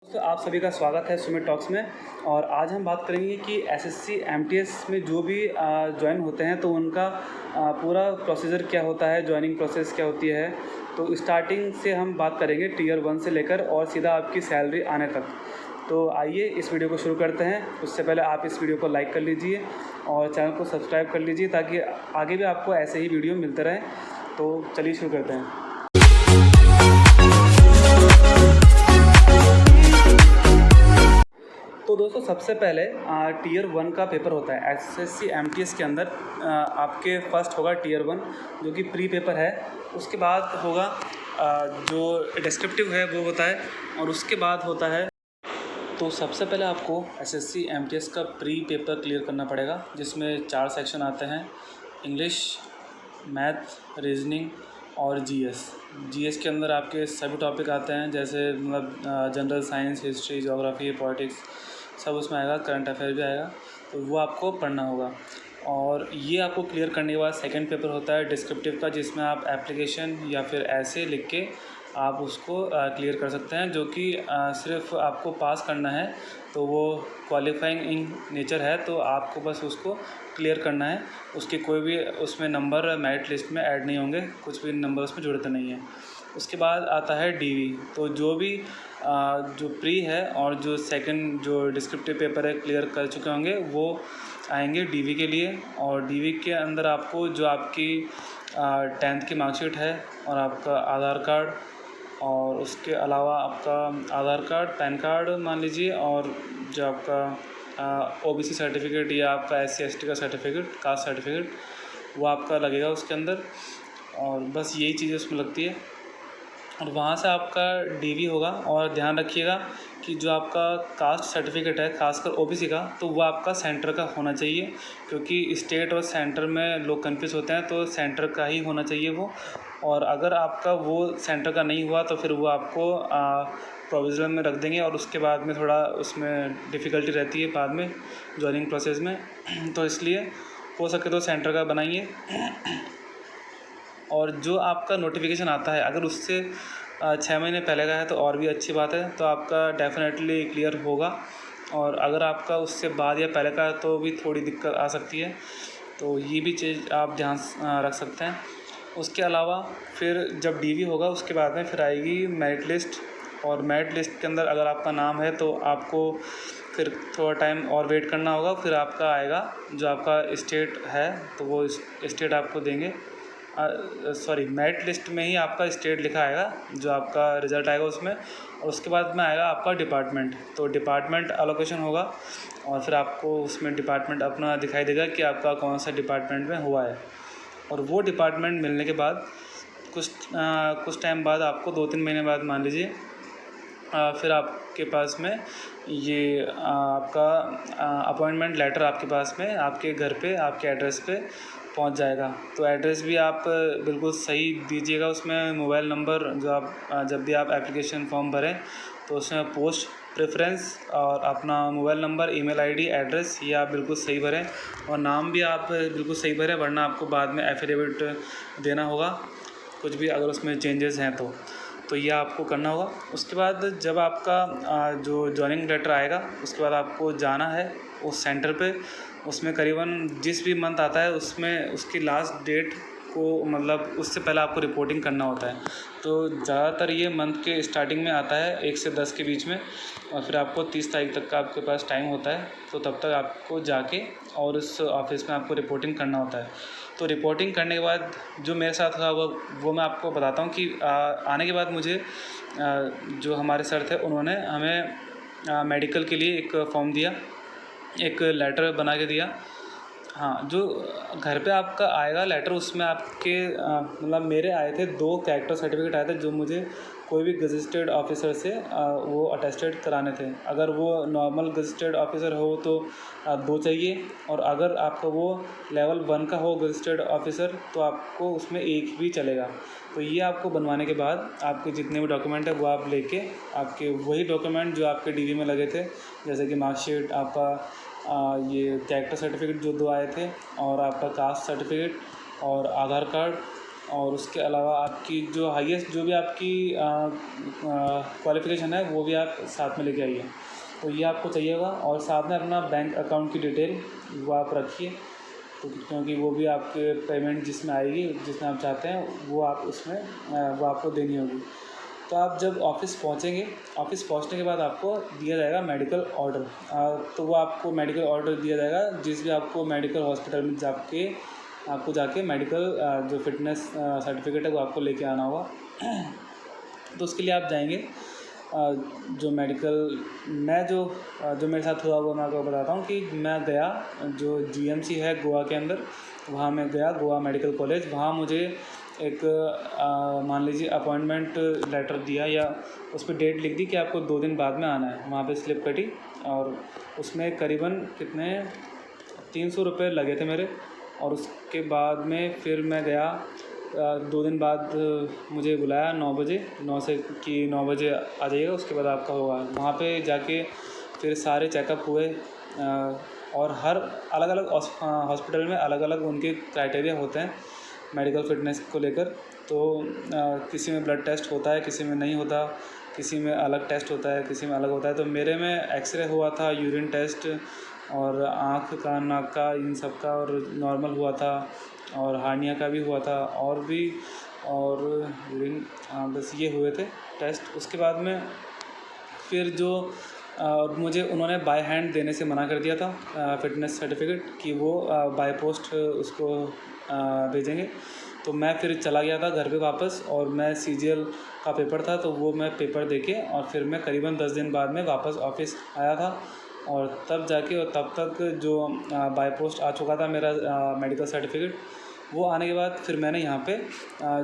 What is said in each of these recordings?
तो आप सभी का स्वागत है सुमित टॉक्स में। और आज हम बात करेंगे कि एसएससी एमटीएस में जो भी ज्वाइन होते हैं तो उनका पूरा प्रोसीजर क्या होता है, ज्वाइनिंग प्रोसेस क्या होती है। तो स्टार्टिंग से हम बात करेंगे टीयर 1 से लेकर और सीधा आपकी सैलरी आने तक। तो आइए इस वीडियो को शुरू करते हैं। उससे पहले आप इस वीडियो को लाइक कर लीजिए और चैनल को सब्सक्राइब कर लीजिए ताकि आगे भी आपको ऐसे ही वीडियो मिलते रहें। तो चलिए शुरू करते हैं। तो दोस्तों सबसे पहले टीयर 1 का पेपर होता है एसएससी एमटीएस के अंदर। आपके फर्स्ट होगा टीयर 1 जो कि प्री पेपर है। उसके बाद होगा जो डिस्क्रिप्टिव है वो होता है और उसके बाद होता है। तो सबसे पहले आपको एसएससी एमटीएस का प्री पेपर क्लियर करना पड़ेगा जिसमें 4 सेक्शन आते हैं: इंग्लिश, मैथ, रीजनिंग और जीएस के अंदर आपके सभी टॉपिक आते हैं, जैसे मतलब general science, history, geography, politics सब उसमें आएगा, करंट अफेयर भी आएगा। तो वो आपको पढ़ना होगा। और ये आपको क्लियर करने के बाद सेकंड पेपर होता है डिस्क्रिप्टिव का, जिसमें आप एप्लीकेशन या फिर ऐसे लिख के आप उसको क्लियर कर सकते हैं, जो कि सिर्फ आपको पास करना है। तो वो क्वालिफाइंग इन नेचर है, तो आपको बस उसको क्लियर करना है। उसके कोई भी उसमें नंबर मेरिट लिस्ट में ऐड नहीं होंगे, कुछ भी नंबर उसमें जुड़ते नहीं हैं। उसके बाद आता है डीवी। तो जो भी जो प्री है और जो सेकंड जो डिस्क्रिप्टिव पेपर है क्लियर कर चुके होंगे वो आएंगे डीवी के लिए। और डीवी के अंदर आपको जो आपकी 10th की मार्कशीट है और आपका आधार कार्ड, और उसके अलावा आपका आधार कार्ड, पैन कार्ड मान लीजिए, और जो आपका ओबीसी सर्टिफिकेट या आपका SC ST का सर्टिफिकेट, कास्ट सर्टिफिकेट, वो आपका लगेगा उसके अंदर। और बस यही चीज़ें उसमें लगती है। और वहाँ से आपका डीवी होगा। और ध्यान रखिएगा कि जो आपका कास्ट सर्टिफिकेट है खासकर ओबीसी का, तो वो आपका सेंटर का होना चाहिए, क्योंकि स्टेट और सेंटर में लोग कंफ्यूज होते हैं। तो सेंटर का ही होना चाहिए वो। और अगर आपका वो सेंटर का नहीं हुआ तो फिर वो आपको प्रोविजनल में रख देंगे और उसके बाद में थोड़ा उसमें डिफ़िकल्टी रहती है बाद में ज्वाइनिंग प्रोसेस में। तो इसलिए हो सके तो सेंटर का बनाइए। और जो आपका नोटिफिकेशन आता है अगर उससे 6 महीने पहले का है तो और भी अच्छी बात है, तो आपका डेफिनेटली क्लियर होगा। और अगर आपका उससे बाद या पहले का है तो भी थोड़ी दिक्कत आ सकती है। तो ये भी चीज़ आप ध्यान रख सकते हैं। उसके अलावा फिर जब डीवी होगा उसके बाद में फिर आएगी मेरिट लिस्ट। और मेरिट लिस्ट के अंदर अगर आपका नाम है तो आपको फिर थोड़ा टाइम और वेट करना होगा। फिर आपका आएगा जो आपका स्टेट है, तो वो स्टेट आपको देंगे। मेरिट लिस्ट में ही आपका स्टेट लिखा आएगा जो आपका रिज़ल्ट आएगा उसमें। और उसके बाद में आएगा आपका डिपार्टमेंट। तो डिपार्टमेंट एलोकेशन होगा और फिर आपको उसमें डिपार्टमेंट अपना दिखाई देगा कि आपका कौन सा डिपार्टमेंट में हुआ है। और वो डिपार्टमेंट मिलने के बाद कुछ टाइम बाद आपको 2-3 महीने बाद मान लीजिए फिर आपके पास में ये आपका अपॉइंटमेंट लेटर आपके पास में आपके घर पे, आपके एड्रेस पे पहुंच जाएगा। तो एड्रेस भी आप बिल्कुल सही दीजिएगा। उसमें मोबाइल नंबर जो आप जब भी आप एप्लीकेशन फॉर्म भरें तो उसमें पोस्ट प्रेफरेंस और अपना mobile number, email ID, address ये आप बिल्कुल सही भरें। और नाम भी आप बिल्कुल सही भरें, वरना आपको बाद में एफिडेविट देना होगा कुछ भी अगर उसमें चेंजेस हैं तो ये आपको करना होगा। उसके बाद जब आपका जो जॉइनिंग लेटर आएगा उसके बाद आपको जाना है उस सेंटर पे। उसमें करीबन जिस भी मंथ आता है उसमें उसकी लास्ट डेट को मतलब उससे पहले आपको रिपोर्टिंग करना होता है। तो ज़्यादातर ये मंथ के स्टार्टिंग में आता है 1 से 10 के बीच में। और फिर आपको 30 तारीख तक का आपके पास टाइम होता है। तो तब तक आपको जाके और उस ऑफिस में आपको रिपोर्टिंग करना होता है। तो रिपोर्टिंग करने के बाद जो मेरे साथ हुआ वो मैं आपको बताता हूँ कि आने के बाद मुझे जो हमारे सर थे उन्होंने हमें मेडिकल के लिए एक फॉर्म दिया, एक लेटर बना के दिया। हाँ, जो घर पे आपका आएगा लेटर उसमें आपके मतलब मेरे आए थे 2 कैरेक्टर सर्टिफिकेट आए थे जो मुझे कोई भी गजेटेड ऑफिसर से वो अटेस्टेड कराने थे। अगर वो नॉर्मल गजेटेड ऑफिसर हो तो 2 चाहिए, और अगर आपका वो लेवल 1 का हो गजेटेड ऑफिसर तो आपको उसमें 1 भी चलेगा। तो ये आपको बनवाने के बाद आपके जितने भी डॉक्यूमेंट है वो आप लेके आपके वही डॉक्यूमेंट जो आपके डीवी में लगे थे, जैसे कि मार्कशीट, आपका ये कैरेक्टर सर्टिफिकेट जो 2 आए थे, और आपका कास्ट सर्टिफिकेट और आधार कार्ड और उसके अलावा आपकी जो हाईएस्ट जो भी आपकी क्वालिफ़िकेशन है वो भी आप साथ में लेके आइए। तो ये आपको चाहिए होगा, और साथ में अपना बैंक अकाउंट की डिटेल वो आप रखिए, तो क्योंकि वो भी आपके पेमेंट जिसमें आएगी, जिसमें आप चाहते हैं वो आप उसमें वो आपको देनी होगी। तो आप जब ऑफ़िस पहुँचेंगे, ऑफ़िस पहुँचने के बाद आपको दिया जाएगा मेडिकल ऑर्डर। तो वो आपको मेडिकल ऑर्डर दिया जाएगा जिस भी आपको मेडिकल हॉस्पिटल में आपको जाके मेडिकल जो फ़िटनेस सर्टिफिकेट है वो आपको लेके आना होगा। तो उसके लिए आप जाएंगे जो मेडिकल मैं जो मेरे साथ हुआ वो मैं आपको बताता हूँ कि मैं गया जो जीएमसी है गोवा के अंदर, वहाँ मैं गया गोवा मेडिकल कॉलेज। वहाँ मुझे एक मान लीजिए अपॉइंटमेंट लेटर दिया, या उस पर डेट लिख दी कि आपको 2 दिन बाद में आना है। वहाँ पे स्लिप कटी और उसमें करीबन कितने 300 रुपये लगे थे मेरे। और उसके बाद में फिर मैं गया 2 दिन बाद मुझे बुलाया 9 बजे, 9 से कि 9 बजे आ जाइएगा, उसके बाद आपका होगा। वहाँ पे जाके फिर सारे चेकअप हुए, और हर अलग अलग हॉस्पिटल में अलग अलग उनके क्राइटेरिया होते हैं मेडिकल फ़िटनेस को लेकर। तो किसी में ब्लड टेस्ट होता है, किसी में नहीं होता, किसी में अलग टेस्ट होता है, किसी में अलग होता है। तो मेरे में एक्सरे हुआ था, यूरिन टेस्ट, और आँख का, नाक का, इन सब का, और नॉर्मल हुआ था, और हार्निया का भी हुआ था, और यूरिन, बस ये हुए थे टेस्ट। उसके बाद में फिर जो मुझे उन्होंने बाय हैंड देने से मना कर दिया था फ़िटनेस सर्टिफिकेट, कि वो बाय पोस्ट उसको भेजेंगे। तो मैं फिर चला गया था घर पे वापस, और मैं सीजीएल का पेपर था तो वो मैं पेपर देके और फिर मैं करीबन 10 दिन बाद में वापस ऑफ़िस आया था। और तब जाके और तब तक जो बाय पोस्ट आ चुका था मेरा मेडिकल सर्टिफिकेट, वो आने के बाद फिर मैंने यहाँ पे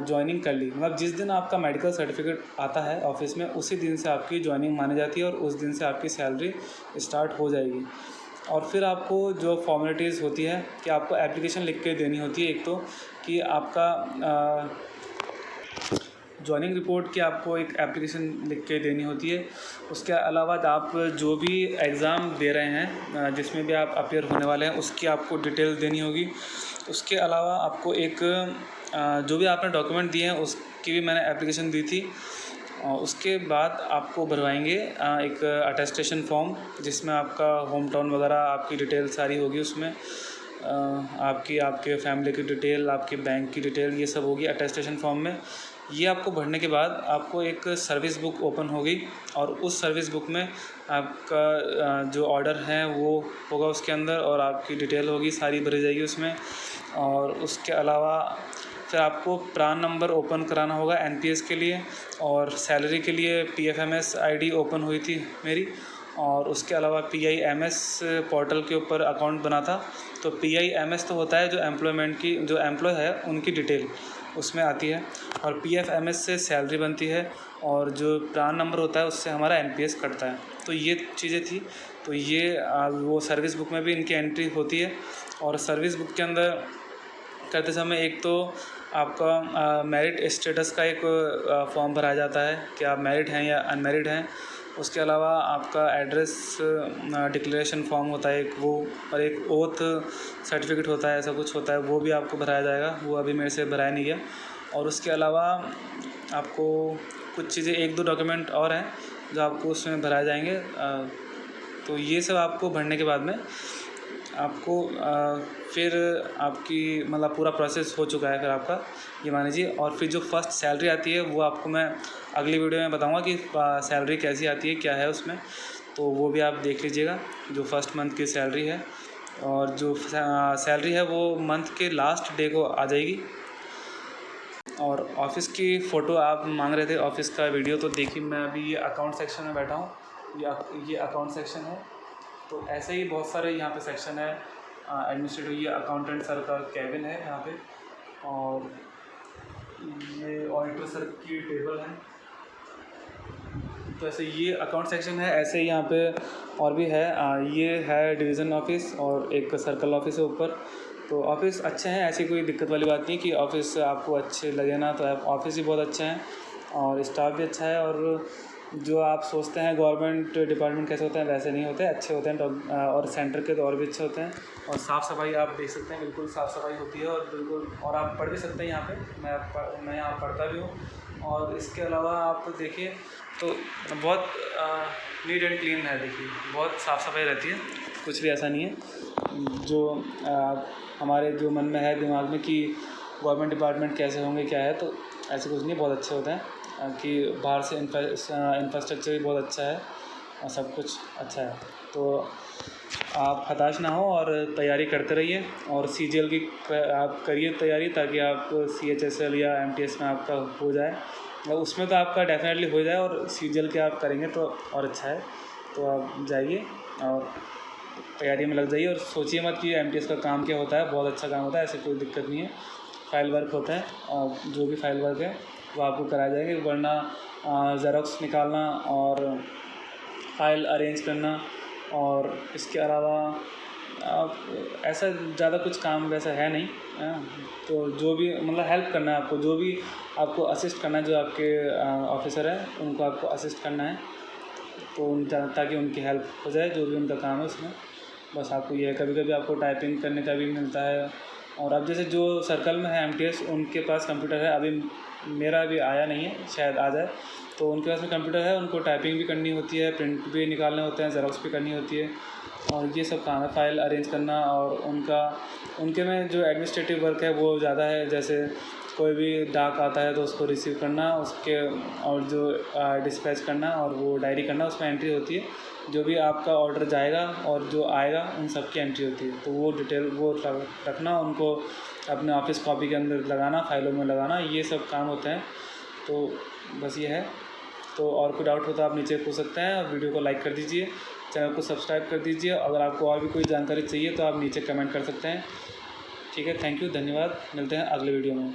जॉइनिंग कर ली। मतलब जिस दिन आपका मेडिकल सर्टिफिकेट आता है ऑफ़िस में, उसी दिन से आपकी जॉइनिंग मानी जाती है, और उस दिन से आपकी सैलरी स्टार्ट हो जाएगी। और फिर आपको जो फॉर्मेलिटीज़ होती है कि आपको एप्लीकेशन लिख के देनी होती है, एक तो कि आपका जॉइनिंग रिपोर्ट की आपको एक एप्लीकेशन लिख के देनी होती है। उसके अलावा आप जो भी एग्ज़ाम दे रहे हैं, जिसमें भी आप अपीयर होने वाले हैं, उसकी आपको डिटेल देनी होगी। उसके अलावा आपको एक जो भी आपने डॉक्यूमेंट दिए हैं उसकी भी मैंने एप्लीकेशन दी थी। उसके बाद आपको भरवाएंगे एक अटेस्टेशन फॉर्म, जिसमें आपका होम टाउन वगैरह आपकी डिटेल सारी होगी। उसमें आपके फैमिली की डिटेल, आपके बैंक की डिटेल, ये सब होगी अटेस्टेशन फॉर्म में। ये आपको भरने के बाद आपको एक सर्विस बुक ओपन होगी, और उस सर्विस बुक में आपका जो ऑर्डर है वो होगा उसके अंदर, और आपकी डिटेल होगी सारी भरी जाएगी उसमें। और उसके अलावा फिर आपको प्रान नंबर ओपन कराना होगा एनपीएस के लिए, और सैलरी के लिए पीएफएमएस आईडी ओपन हुई थी मेरी। और उसके अलावा पीआईएमएस पोर्टल के ऊपर अकाउंट बना था। तो पीआईएमएस तो होता है जो एम्प्लॉयमेंट की, जो एम्प्लॉय है उनकी डिटेल उसमें आती है, और पीएफएमएस से सैलरी बनती है, और जो प्रान नंबर होता है उससे हमारा एनपीएस कटता है। तो ये चीज़ें थी। तो ये वो सर्विस बुक में भी इनकी एंट्री होती है। और सर्विस बुक के अंदर करते समय एक तो आपका मेरिट स्टेटस का एक फॉर्म भराया जाता है कि आप मैरिड हैं या अनमैरिड हैं। उसके अलावा आपका एड्रेस डिक्लेरेशन फॉर्म होता है एक वो, और एक ओथ सर्टिफिकेट होता है, ऐसा कुछ होता है, वो भी आपको भराया जाएगा। वो अभी मेरे से भराया नहीं गया। और उसके अलावा आपको कुछ चीज़ें 1-2 डॉक्यूमेंट और हैं जो आपको उसमें भराए जाएंगे। तो ये सब आपको भरने के बाद में आपको फिर आपकी मतलब पूरा प्रोसेस हो चुका है फिर आपका, ये मान लीजिए। और फिर जो फर्स्ट सैलरी आती है वो आपको मैं अगली वीडियो में बताऊंगा कि सैलरी कैसी आती है, क्या है उसमें। तो वो भी आप देख लीजिएगा जो फर्स्ट मंथ की सैलरी है। और जो सैलरी है वो मंथ के लास्ट डे को आ जाएगी। और ऑफ़िस की फ़ोटो आप मांग रहे थे, ऑफ़िस का वीडियो, तो देखिए मैं अभी ये अकाउंट सेक्शन में बैठा हूँ। ये अकाउंट सेक्शन है। तो ऐसे ही बहुत सारे यहाँ पे सेक्शन है। एडमिनिस्ट्रेटिव, ये अकाउंटेंट सर का कैबिन है यहाँ पे, और ये ऑडिटर सर की टेबल है। तो ऐसे ये अकाउंट सेक्शन है। ऐसे ही यहाँ पे और भी है। ये है डिवीज़न ऑफिस, और एक सर्कल ऑफिस है ऊपर। तो ऑफ़िस अच्छे हैं, ऐसी कोई दिक्कत वाली बात नहीं कि ऑफ़िस आपको अच्छे लगे ना, तो ऑफ़िस भी बहुत अच्छे हैं और स्टाफ भी अच्छा है। और जो आप सोचते हैं गवर्नमेंट डिपार्टमेंट कैसे होते हैं वैसे नहीं होते, अच्छे होते हैं। और सेंटर के तो और भी अच्छे होते हैं। और साफ़ सफाई आप देख सकते हैं, बिल्कुल साफ़ सफाई होती है और बिल्कुल, और आप पढ़ भी सकते हैं यहाँ पे। मैं यहाँ पढ़ता भी हूँ। और इसके अलावा आप देखिए तो बहुत नीट एंड क्लीन है। देखिए बहुत साफ़ सफाई रहती है, कुछ भी ऐसा नहीं है जो हमारे जो मन में है दिमाग में कि गवर्नमेंट डिपार्टमेंट कैसे होंगे क्या है, तो ऐसे कुछ नहीं, बहुत अच्छे होते हैं। कि बाहर से इंफ्रास्ट्रक्चर भी बहुत अच्छा है और सब कुछ अच्छा है। तो आप हताश ना हो और तैयारी करते रहिए। और CGL की आप करिए तैयारी, ताकि आप CHSL या MTS में आपका हो जाए। और उसमें तो आपका डेफिनेटली हो जाए, और CGL के आप करेंगे तो और अच्छा है। तो आप जाइए और तैयारी में लग जाइए। और सोचिए मत कि MTS का काम क्या होता है, बहुत अच्छा काम होता है, ऐसे कोई दिक्कत नहीं है। फाइल वर्क होता है और जो भी फाइल वर्क है वो आपको कराया जाएगा। वरना ज़ेरॉक्स निकालना और फाइल अरेंज करना, और इसके अलावा आप ऐसा ज़्यादा कुछ काम वैसा है नहीं। तो जो भी मतलब हेल्प करना है आपको, जो भी आपको असिस्ट करना है, जो आपके ऑफिसर हैं उनको आपको असिस्ट करना है, तो ताकि उनकी हेल्प हो जाए जो भी उनका काम है उसमें। बस आपको ये है, कभी कभी आपको टाइपिंग करने का भी मिलता है। और अब जैसे जो सर्कल में है MTS, उनके पास कंप्यूटर है, अभी मेरा अभी आया नहीं है, शायद आ जाए। तो उनके पास में कंप्यूटर है, उनको टाइपिंग भी करनी होती है, प्रिंट भी निकालने होते हैं, ज़ेरॉक्स भी करनी होती है, और ये सब काम है, फाइल अरेंज करना। और उनके में जो एडमिनिस्ट्रेटिव वर्क है वो ज़्यादा है। जैसे कोई भी डाक आता है तो उसको रिसीव करना, उसके और जो डिस्पैच करना और वो डायरी करना, उसमें एंट्री होती है। जो भी आपका ऑर्डर जाएगा और जो आएगा उन सब की एंट्री होती है। तो वो डिटेल वो रखना, उनको अपने ऑफिस कॉपी के अंदर लगाना, फाइलों में लगाना, ये सब काम होते हैं। तो बस ये है। तो और कोई डाउट हो तो आप नीचे पूछ सकते हैं। और वीडियो को लाइक कर दीजिए, चैनल को सब्सक्राइब कर दीजिए। अगर आपको और भी कोई जानकारी चाहिए तो आप नीचे कमेंट कर सकते हैं। ठीक है, थैंक यू, धन्यवाद, मिलते हैं अगले वीडियो में।